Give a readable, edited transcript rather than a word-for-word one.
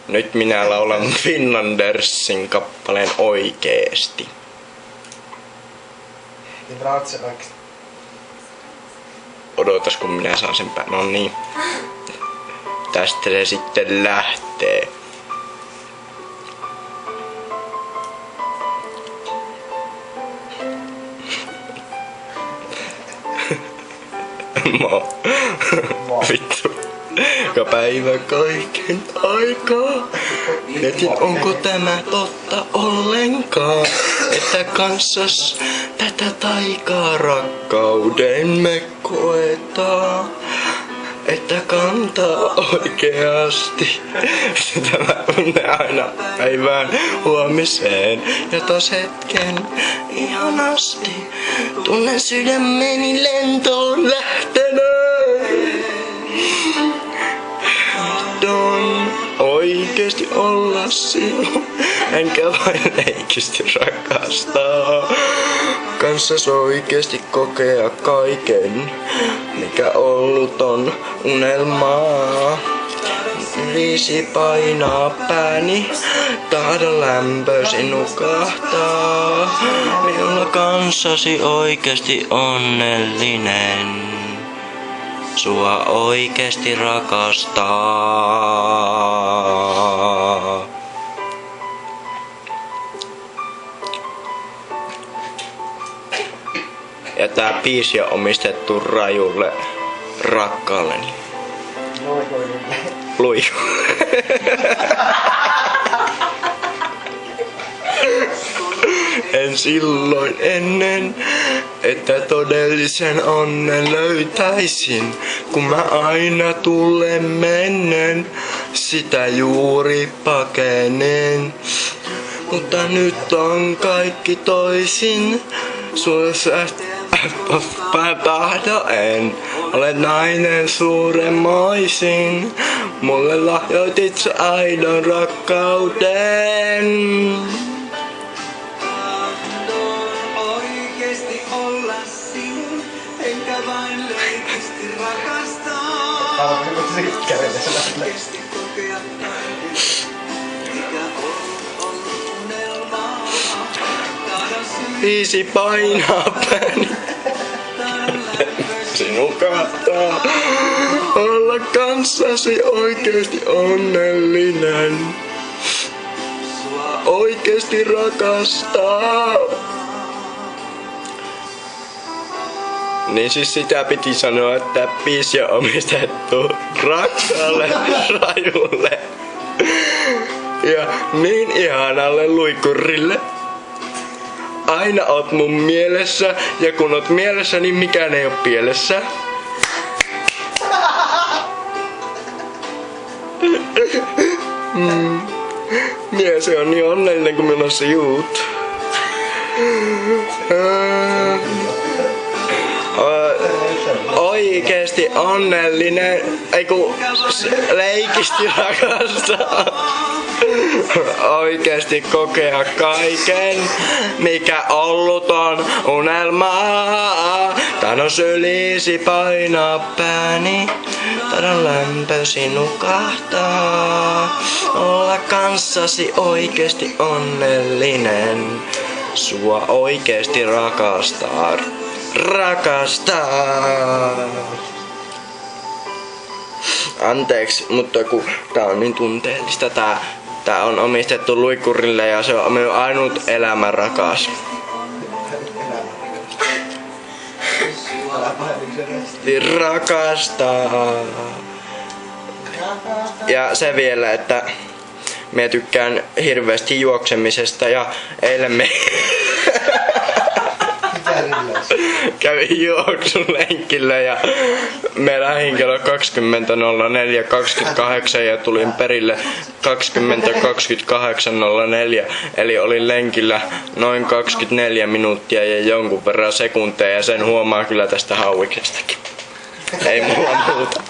Nyt minä laulan Finlandersin kappaleen Oikeesti. Odotas kun minä saan sen päin. No niin. Tästä se sitten lähtee. Vittu. Joka päivä kaiken aikaa. Mietin onko tämä totta ollenkaan, että kanssas tätä taikaa rakkauden me koetaan. Että kantaa oikeasti tämä tunne aina päivään huomiseen ja taas hetken ihanasti tunnen sydämeni lentoon lähteneen. Tahdon oikeesti olla sinun, enkä vain leikisti rakastaa. Kanssas oikeesti kokea kaiken, mikä ollut on unelmaa. Viisi painaa pääni, tahdon lämpösi nukahtaa. Minulla kanssasi oikeesti onnellinen, sua oikeesti rakastaa. Ja tää biisi on omistettu Rajulle rakkaalleni. Luiku. En silloin ennen, että todellisen onnen löytäisin, kun mä aina tulen mennen, sitä juuri pakenen. Mutta nyt on kaikki toisin, sulle tahdo en ole nainen suuremmoisin. Mulle lahjoitit sä aidon rakkauden. Tahdon oikeesti olla sinun, enkä vain leikisti rakastaa. Oikeesti kokea kaiken, mikä on unelmaa. Viisi painaa pääni. Sinun kahtaa olla kanssasi oikeesti onnellinen. Sua oikeesti rakastaa. Niin siis sitä piti sanoa, että biisi on omistettu rakkaalle Rajulle. Ja niin ihanalle luikurille. Aina oot mun mielessä, ja kun oot mielessä, niin mikään ei oo pielessä. Mies on niin onnellinen, kun minulla on sijut. Oikeesti onnellinen, ei kun leikisti rakastaa. Oikeesti kokea kaiken, mikä ollut on unelmaa. Tahdon sylisi painaa pääni, tahdon lämpösi nukahtaa. Olla kanssasi oikeesti onnellinen, sua oikeesti rakastaa. Rakastaa. Anteeksi, mutta kun tää on niin tunteellista, tää on omistettu luikkurille ja se on minun ainut elämän rakas. Rakastaa. Ja se vielä, että minä tykkään hirveästi juoksemisesta ja eilen me kävin juoksulenkillä ja me lähdin kello 20.04.28 ja tulin perille 20.28.04, eli olin lenkillä noin 24 minuuttia ja jonkun verran sekunteja ja sen huomaa kyllä tästä hauiksestakin. Ei mulla muuta.